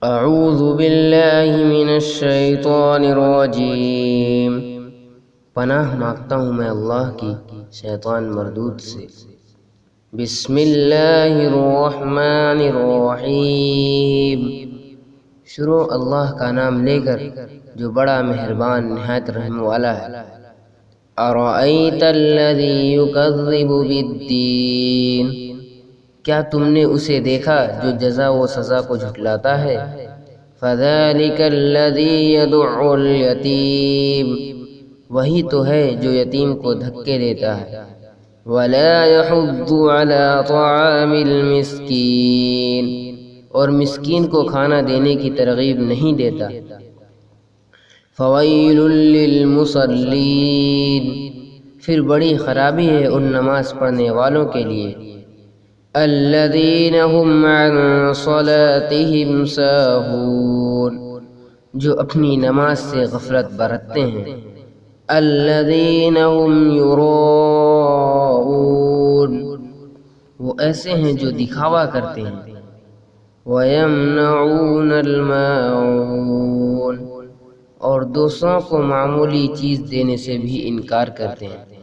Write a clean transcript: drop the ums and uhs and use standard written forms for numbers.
اعوذ باللہ من الشیطان الرجیم، پناہ مانگتا ہوں میں اللہ کی شیطان مردود سے۔ بسم اللہ الرحمن الرحیم، شروع اللہ کا نام لے کر جو بڑا مہربان نہایت رحم والا ہے۔ ارأیت الذی یکذب بالدین، کیا تم نے اسے دیکھا جو جزا و سزا کو جھٹلاتا ہے؟ فذلک الذی یدع الیتیم، وہی تو ہے جو یتیم کو دھکے دیتا ہے۔ ولا یحض علی طعام المسکین، اور مسکین کو کھانا دینے کی ترغیب نہیں دیتا۔ فویل للمصلین، پھر بڑی خرابی ہے ان نماز پڑھنے والوں کے لیے۔ الذین هم عن صلاتهم ساہون، جو اپنی نماز سے غفلت برتتے ہیں۔ الذین هم یراؤون، وہ ایسے ہیں جو دکھاوا کرتے ہیں۔ ویمنعون الماعون، اور دوسروں کو معمولی چیز دینے سے بھی انکار کرتے ہیں۔